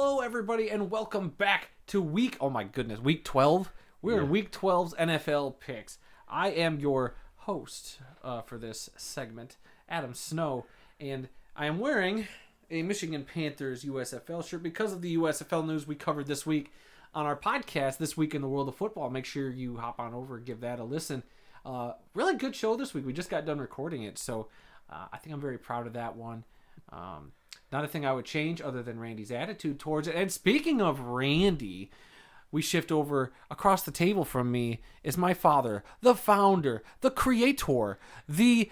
Hello, everybody, and welcome back to week 12. We're in week 12's NFL picks. I am your host for this segment, Adam Snow, and I am wearing a Michigan Panthers USFL shirt because of the USFL news we covered this week on our podcast, This Week in the World of Football. Make sure you hop on over and give that a listen. Really good show this week. We just got done recording it, so I think I'm very proud of that one. Not a thing I would change other than Randy's attitude towards it. And speaking of Randy, we shift over across the table from me is my father, the founder, the creator, the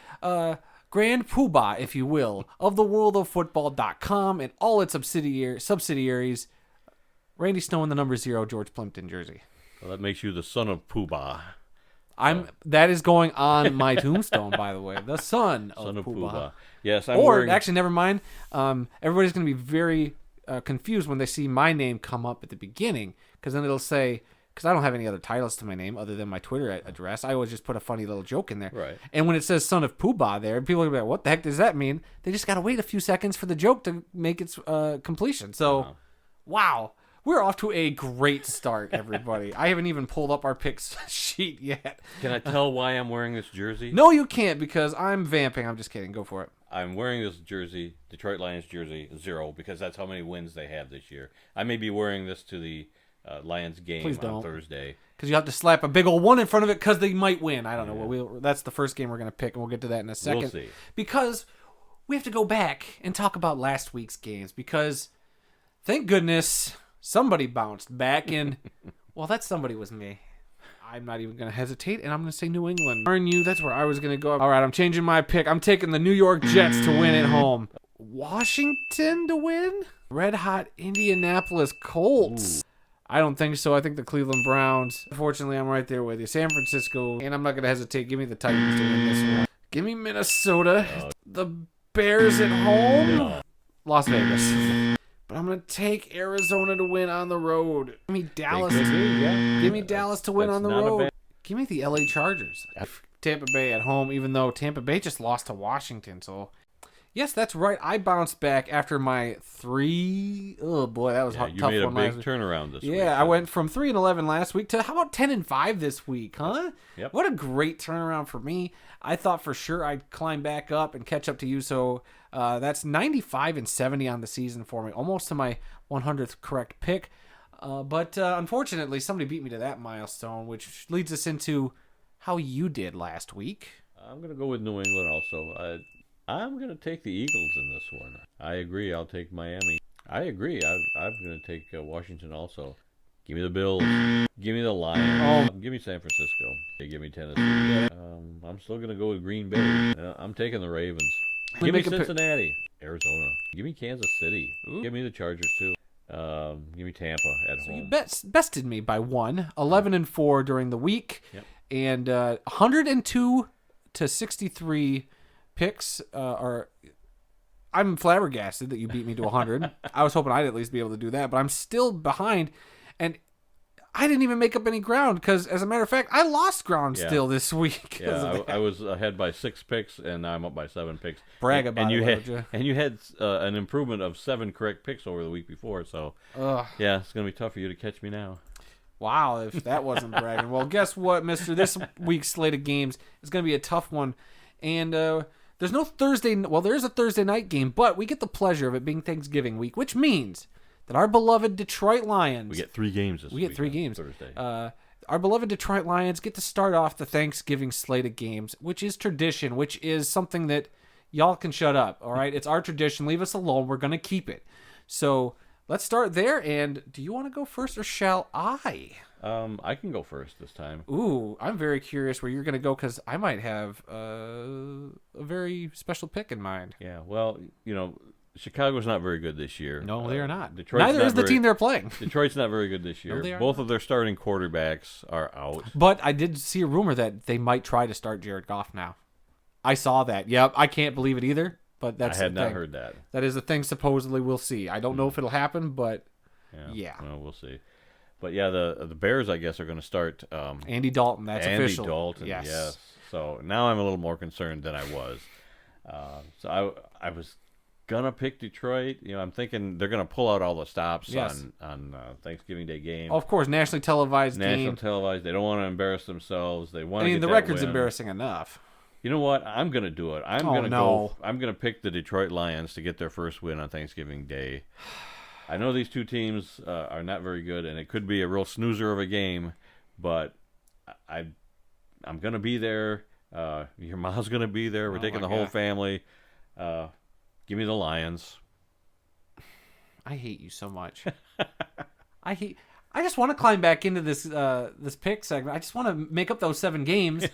grand poobah, if you will, of the worldoffootball.com and all its subsidiaries. Randy Snow in the number 0, George Plimpton jersey. Well, that makes you the son of Poobah. That is going on my tombstone, by the way. The son of Poobah. Yes, actually, never mind. Everybody's going to be very confused when they see my name come up at the beginning, because then it'll say, because I don't have any other titles to my name other than my Twitter address. I always just put a funny little joke in there. Right. And when it says son of Poobah there, people are going to be like, what the heck does that mean? They just got to wait a few seconds for the joke to make its completion. So, wow. We're off to a great start, everybody. I haven't even pulled up our picks sheet yet. Can I tell why I'm wearing this jersey? No, you can't, because I'm vamping. I'm just kidding. Go for it. I'm wearing this jersey, Detroit Lions jersey, 0, because that's how many wins they have this year. I may be wearing this to the Lions game on Thursday. Because you have to slap a big old 1 in front of it because they might win. I don't know. That's the first game we're going to pick, and we'll get to that in a second. We'll see. Because we have to go back and talk about last week's games, because thank goodness somebody bounced back, and well, that somebody was me. I'm not even going to hesitate, and I'm going to say New England. Darn you, that's where I was going to go. All right, I'm changing my pick. I'm taking the New York Jets to win at home. Washington to win? Red hot Indianapolis Colts. Ooh. I don't think so. I think the Cleveland Browns. Unfortunately, I'm right there with you. San Francisco, and I'm not going to hesitate. Give me the Titans to win this one. Give me Minnesota. The Bears at home. Las Vegas. But I'm going to take Arizona to win on the road. Give me Dallas. Give me Dallas to win on the road. Give me the LA Chargers. Tampa Bay at home, even though Tampa Bay just lost to Washington. So, yes, that's right. I bounced back after my 3. Oh, boy, that was tough. You made a big turnaround this week. Yeah, I went from 3-11 last week to how about 10-5 this week, huh? Yep. What a great turnaround for me. I thought for sure I'd climb back up and catch up to you. So that's 95-70 on the season for me, almost to my 100th correct pick. But unfortunately, somebody beat me to that milestone, which leads us into how you did last week. I'm going to go with New England also. I'm going to take the Eagles in this one. I agree. I'll take Miami. I agree. I'm going to take Washington also. Give me the Bills. Give me the Lions. Give me San Francisco. Give me Tennessee. I'm still going to go with Green Bay. I'm taking the Ravens. Give me Cincinnati. Arizona. Give me Kansas City. Ooh. Give me the Chargers too. Give me Tampa at home. You bested me by 1. 11-4 during the week. Yep. And 102 to 63 picks are... I'm flabbergasted that you beat me to 100. I was hoping I'd at least be able to do that, but I'm still behind, and I didn't even make up any ground because, as a matter of fact, I lost ground still this week. Yeah, I was ahead by 6 picks, and now I'm up by 7 picks. Brag about it, and you had an improvement of 7 correct picks over the week before, so yeah, it's going to be tough for you to catch me now. Wow, if that wasn't bragging. Well, guess what, mister? This week's slate of games is going to be a tough one, and there's no Thursday. Well, there is a Thursday night game, but we get the pleasure of it being Thanksgiving week, which means that our beloved Detroit Lions... We get 3 games this week. We get 3 games. Thursday. Our beloved Detroit Lions get to start off the Thanksgiving slate of games, which is tradition, which is something that y'all can shut up, all right? It's our tradition. Leave us alone. We're going to keep it. So let's start there, and do you want to go first, or shall I? I can go first this time. Ooh, I'm very curious where you're going to go, because I might have a very special pick in mind. Yeah, well, Chicago's not very good this year. No, they are not. Neither is the team they're playing. Detroit's not very good this year. No, both of their starting quarterbacks are out. But I did see a rumor that they might try to start Jared Goff now. I saw that. Yep, I can't believe it either, but that's I had not heard that. That is the thing supposedly we'll see. I don't know if it'll happen, but yeah. Well, we'll see. But yeah, the Bears, I guess, are going to start Andy Dalton. That's official. Andy Dalton, yes. So now I'm a little more concerned than I was. So I was gonna pick Detroit. I'm thinking they're gonna pull out all the stops Yes. on Thanksgiving Day game. Of course, nationally televised National game. televised. They don't want to embarrass themselves. They want. I to mean, get the that record's win. embarrassing enough. You know what? I'm gonna do it. I'm gonna pick the Detroit Lions to get their first win on Thanksgiving Day. I know these two teams are not very good, and it could be a real snoozer of a game, but I'm gonna be there. Your mom's gonna be there. We're taking the whole family. Give me the Lions. I hate you so much. I just want to climb back into this pick segment. I just want to make up those 7 games.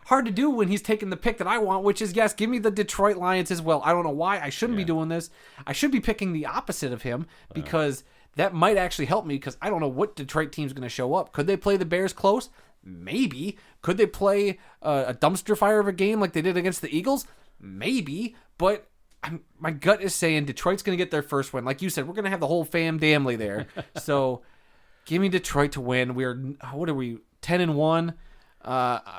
Hard to do when he's taking the pick that I want, which is, yes, give me the Detroit Lions as well. I don't know why. I shouldn't be doing this. I should be picking the opposite of him because that might actually help me because I don't know what Detroit team's going to show up. Could they play the Bears close? Maybe. Could they play a dumpster fire of a game like they did against the Eagles? Maybe. But my gut is saying Detroit's going to get their first win. Like you said, we're going to have the whole family there. So give me Detroit to win. What are we, 10-1?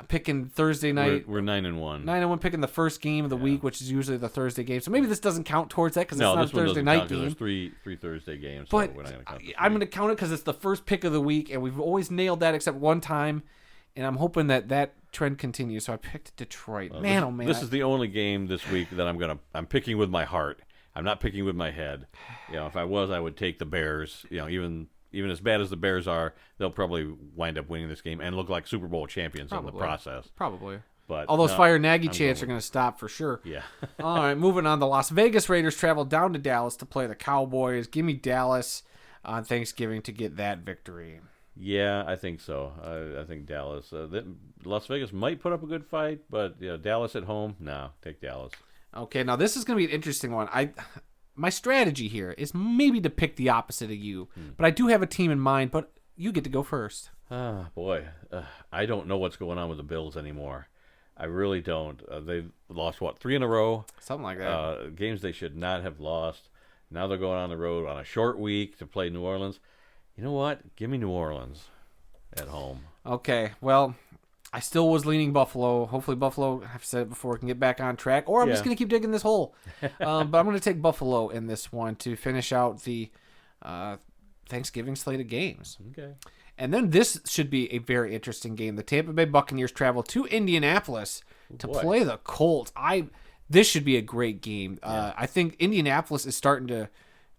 Picking Thursday night. We're 9-1. 9-1, picking the first game of the week, which is usually the Thursday game. So maybe this doesn't count towards that because it's not a Thursday night game. There's three Thursday games. But so we're not gonna count I'm going to count it because it's the first pick of the week, and we've always nailed that except one time. And I'm hoping that trend continues. So I picked Detroit. Oh man. This is the only game this week that I'm picking with my heart. I'm not picking with my head. If I was, I would take the Bears. Even as bad as the Bears are, they'll probably wind up winning this game and look like Super Bowl champions in the process. Probably. But all those Fire Nagy chants are going to stop for sure. Yeah. All right, moving on. The Las Vegas Raiders travel down to Dallas to play the Cowboys. Give me Dallas on Thanksgiving to get that victory. Yeah, I think so. I think Dallas. Las Vegas might put up a good fight, but Dallas at home, no, take Dallas. Okay, now this is going to be an interesting one. My strategy here is maybe to pick the opposite of you, but I do have a team in mind, but you get to go first. Ah, boy. I don't know what's going on with the Bills anymore. I really don't. They've lost, 3 in a row? Something like that. Games they should not have lost. Now they're going on the road on a short week to play New Orleans. You know what? Give me New Orleans at home. Okay, well, I still was leaning Buffalo. Hopefully Buffalo, I've said it before, can get back on track. Or I'm just going to keep digging this hole. But I'm going to take Buffalo in this one to finish out the Thanksgiving slate of games. Okay. And then this should be a very interesting game. The Tampa Bay Buccaneers travel to Indianapolis to play the Colts. This should be a great game. I think Indianapolis is starting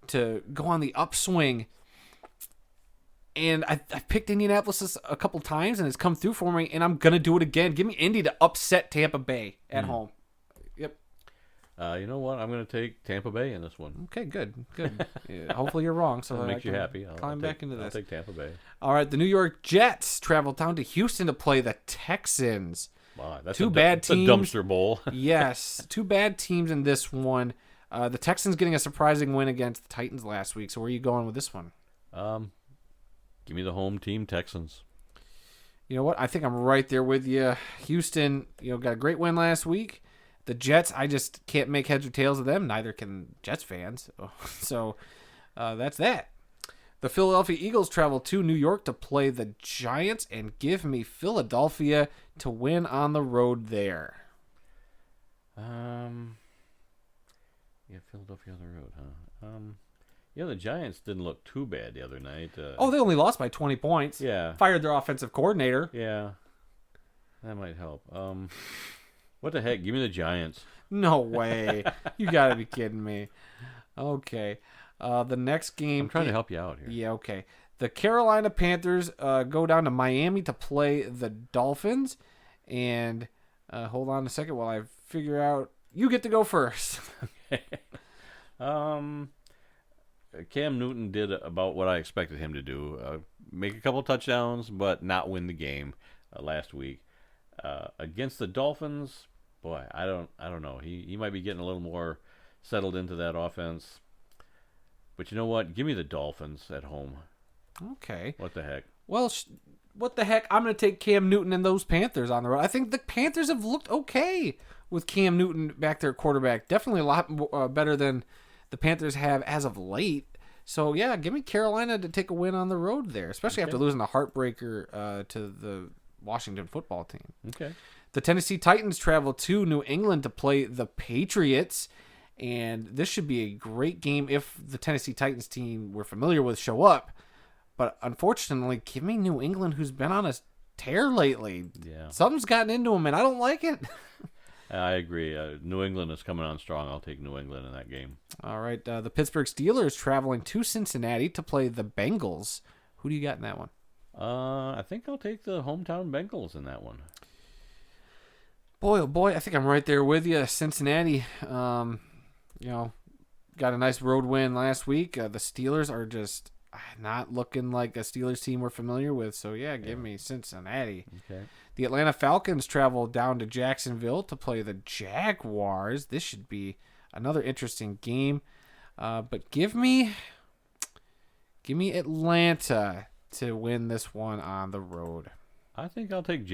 to go on the upswing. And I picked Indianapolis a couple times, and it's come through for me, and I'm going to do it again. Give me Indy to upset Tampa Bay at home. Yep. You know what? I'm going to take Tampa Bay in this one. Okay, good. Yeah, hopefully you're wrong. So that that makes you happy. Climb back into this. I'll take Tampa Bay. All right, the New York Jets travel down to Houston to play the Texans. Wow, that's two bad teams. A dumpster bowl. Yes, 2 bad teams in this one. The Texans getting a surprising win against the Titans last week. So where are you going with this one? Give me the home team, Texans. You know what? I think I'm right there with you. Houston, got a great win last week. The Jets, I just can't make heads or tails of them. Neither can Jets fans. So that's that. The Philadelphia Eagles travel to New York to play the Giants and give me Philadelphia to win on the road there. Philadelphia on the road, huh? The Giants didn't look too bad the other night. They only lost by 20 points. Yeah. Fired their offensive coordinator. Yeah. That might help. What the heck? Give me the Giants. No way. You got to be kidding me. Okay. The next game. I'm trying to help you out here. Yeah, okay. The Carolina Panthers go down to Miami to play the Dolphins. And hold on a second while I figure out. You get to go first. Okay. Cam Newton did about what I expected him to do. Make a couple touchdowns, but not win the game last week. Against the Dolphins, boy, I don't know. He might be getting a little more settled into that offense. But you know what? Give me the Dolphins at home. Okay. What the heck? Well, what the heck? I'm going to take Cam Newton and those Panthers on the road. I think the Panthers have looked okay with Cam Newton back there at quarterback. Definitely a lot better than the Panthers have as of late. So, yeah, give me Carolina to take a win on the road there, especially after losing a heartbreaker to the Washington football team. Okay. The Tennessee Titans travel to New England to play the Patriots. And this should be a great game if the Tennessee Titans team we're familiar with show up. But unfortunately, give me New England, who's been on a tear lately. Yeah. Something's gotten into them, and I don't like it. I agree. New England is coming on strong. I'll take New England in that game. All right. The Pittsburgh Steelers traveling to Cincinnati to play the Bengals. Who do you got in that one? I think I'll take the hometown Bengals in that one. Boy, oh boy, I think I'm right there with you. Cincinnati, got a nice road win last week. The Steelers are just not looking like a Steelers team we're familiar with. So, give me Cincinnati. Okay. The Atlanta Falcons travel down to Jacksonville to play the Jaguars. This should be another interesting game. But give me Atlanta to win this one on the road. I think I'll take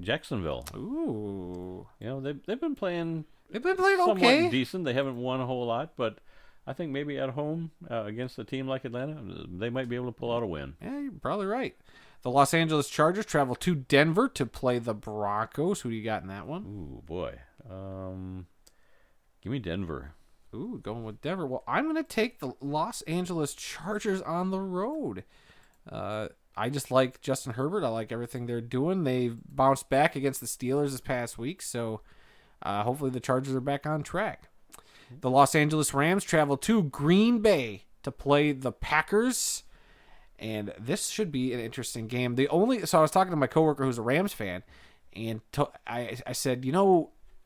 Jacksonville. Ooh. They've been playing somewhat okay. Decent. They haven't won a whole lot, but I think maybe at home against a team like Atlanta, they might be able to pull out a win. Yeah, you're probably right. The Los Angeles Chargers travel to Denver to play the Broncos. Who do you got in that one? Ooh, boy. Give me Denver. Ooh, going with Denver. Well, I'm going to take the Los Angeles Chargers on the road. I just like Justin Herbert. I like everything they're doing. They've bounced back against the Steelers this past week, so hopefully the Chargers are back on track. The Los Angeles Rams travel to Green Bay to play the Packers, and this should be an interesting game. So I was talking to my coworker who's a Rams fan, and I said,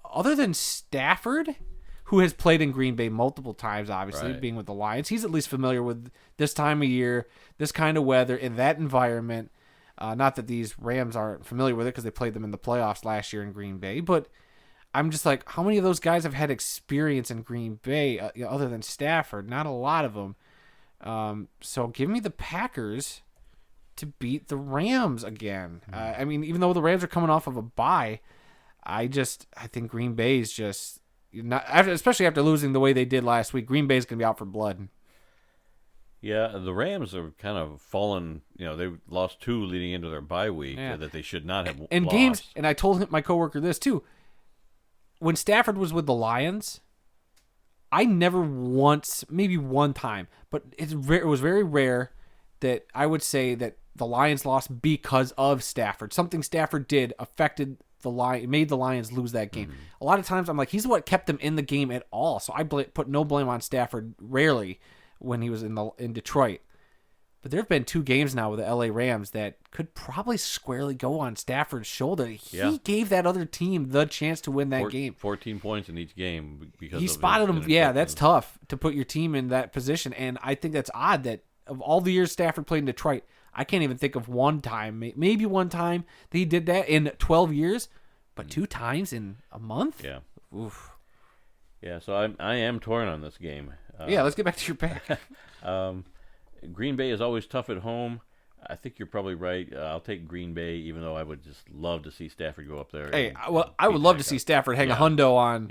other than Stafford, who has played in Green Bay multiple times, obviously, right, being with the Lions, he's at least familiar with this time of year, this kind of weather, in that environment. Not that these Rams aren't familiar with it because they played them in the playoffs last year in Green Bay, but I'm just like, how many of those guys have had experience in Green Bay other than Stafford? Not a lot of them. So give me the Packers to beat the Rams again. Even though the Rams are coming off of a bye, I think Green Bay is just not, especially after losing the way they did last week. Green Bay is going to be out for blood. Yeah, the Rams are kind of fallen. They lost 2 leading into their bye week that they should not have and lost. Games, and I told my coworker this too. When Stafford was with the Lions, I never once, maybe one time, but it was very rare that I would say that the Lions lost because of Stafford. Something Stafford did affected made the Lions lose that game. A lot of times I'm like, he's what kept them in the game at all. So I put no blame on Stafford rarely when he was in Detroit. But there have been 2 games now with the LA Rams that could probably squarely go on Stafford's shoulder. He gave that other team the chance to win that game. 14 points in each game because he spotted them. Yeah, that's tough to put your team in that position. And I think that's odd that of all the years Stafford played in Detroit, I can't even think of one time, maybe one time that he did that in 12 years, but 2 times in a month? Yeah. Oof. Yeah, so I am torn on this game. Let's get back to your pick. Green Bay is always tough at home. I think you're probably right. I'll take Green Bay, even though I would just love to see Stafford go up there. Hey, I would love to see Stafford hang a hundo on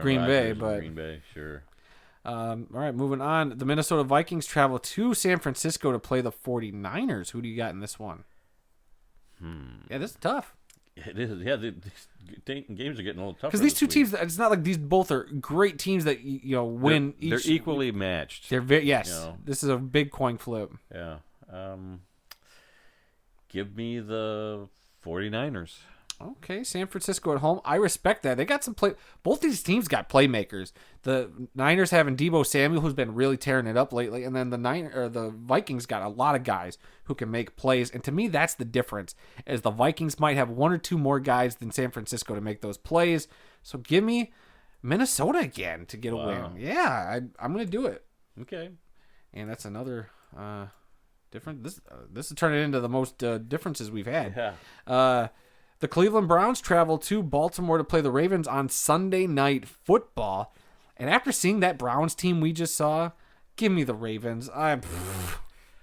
Green Bay. But Green Bay, sure. All right, moving on. The Minnesota Vikings travel to San Francisco to play the 49ers. Who do you got in this one? Yeah, this is tough. It is. Yeah, these games are getting a little tougher. Because these 2 teams, it's not like these both are great teams that win. They're equally matched. They're This is a big coin flip. Yeah. Give me the 49ers. Okay, San Francisco at home. I respect that. They got some play. Both these teams got playmakers. The Niners having Deebo Samuel, who's been really tearing it up lately, and then the Vikings got a lot of guys who can make plays. And to me, that's the difference. Is the Vikings might have 1 or 2 more guys than San Francisco to make those plays. So give me Minnesota again to get a win. Yeah, I'm going to do it. Okay. And that's another different. This is turning into the most differences we've had. Yeah. The Cleveland Browns travel to Baltimore to play the Ravens on Sunday Night Football. And after seeing that Browns team we just saw, give me the Ravens. I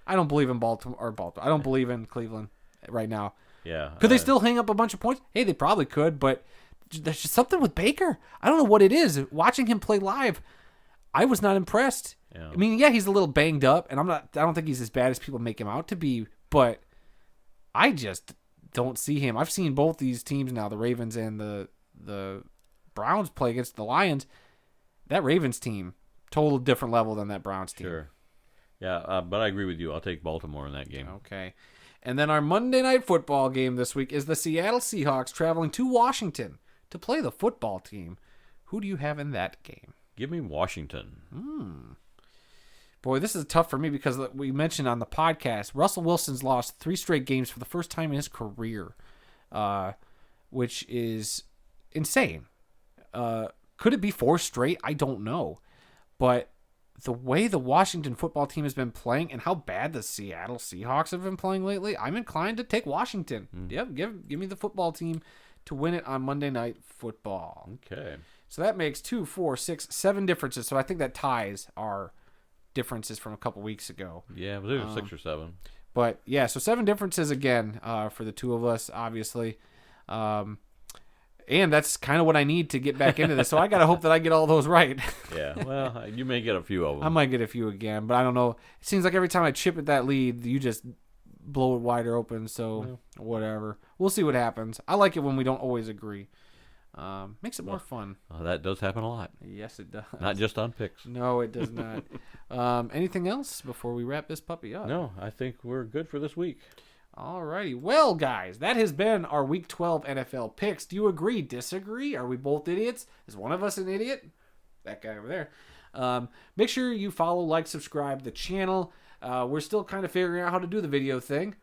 don't believe in Baltimore. I don't believe in Cleveland right now. Yeah. Could they still hang up a bunch of points? Hey, they probably could, but there's just something with Baker. I don't know what it is. Watching him play live, I was not impressed. Yeah. I mean, yeah, he's a little banged up, and I don't think he's as bad as people make him out to be, but I just don't see him. I've seen both these teams now, the Ravens and the Browns, play against the Lions. that Ravens team, total different level than that Browns team. Sure. Yeah, but I agree with you. I'll take Baltimore in that game. Okay. And then our Monday Night Football game this week is the Seattle Seahawks traveling to Washington to play the football team. Who do you have in that game? Give me Washington. Boy, this is tough for me because we mentioned on the podcast, Russell Wilson's lost 3 straight games for the first time in his career, which is insane. Could it be 4 straight? I don't know. But the way the Washington football team has been playing and how bad the Seattle Seahawks have been playing lately, I'm inclined to take Washington. Yep, give me the football team to win it on Monday Night Football. Okay. So that makes 2, 4, 6, 7 differences. So I think that ties our differences from a couple weeks ago. Yeah, it was 6 or 7. But yeah, so 7 differences again for the two of us, obviously. And that's kind of what I need to get back into this. So I got to hope that I get all those right. Yeah, well, you may get a few of them. I might get a few again, but I don't know. It seems like every time I chip at that lead, you just blow it wider open. So whatever. We'll see what happens. I like it when we don't always agree. Makes it more fun. That does happen a lot. Yes, it does. Not just on picks. No, it does not. Anything else before we wrap this puppy up? No, I think we're good for this week. Alrighty. Well, guys, that has been our Week 12 NFL picks. Do you agree, disagree? Are we both idiots? Is one of us an idiot? That guy over there. Make sure you follow, like, subscribe the channel. We're still kind of figuring out how to do the video thing.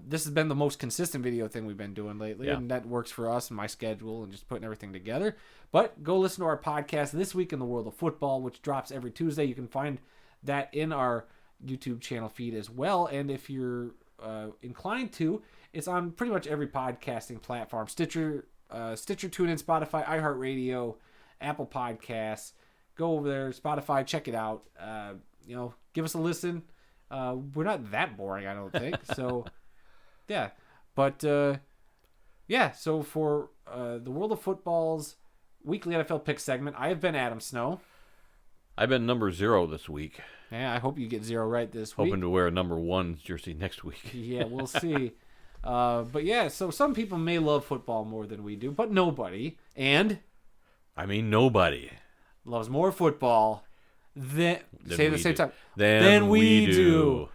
This has been the most consistent video thing we've been doing lately, and that works for us and my schedule and just putting everything together. But go listen to our podcast, This Week in the World of Football, which drops every Tuesday. You can find that in our YouTube channel feed as well. And if you're inclined to, it's on pretty much every podcasting platform: Stitcher, TuneIn, Spotify, iHeartRadio, Apple Podcasts. Go over there, Spotify, check it out. Give us a listen. We're not that boring, I don't think. So, yeah. But, so for the World of Football's weekly NFL pick segment, I have been Adam Snow. I've been number 0 this week. Yeah, I hope you get 0 right this week. Hoping to wear a number 1 jersey next week. Yeah, we'll see. But yeah, so some people may love football more than we do, but nobody, nobody loves more football than say it at the same time. Than we do.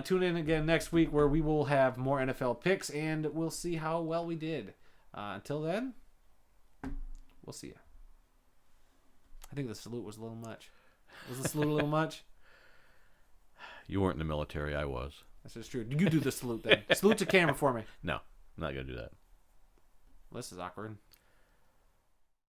Tune in again next week where we will have more NFL picks and we'll see how well we did. Until then, we'll see you. I think the salute was a little much. Was the salute a little much? You weren't in the military. I was. This is true. You do the salute then. Salute to camera for me. No, I'm not going to do that. This is awkward.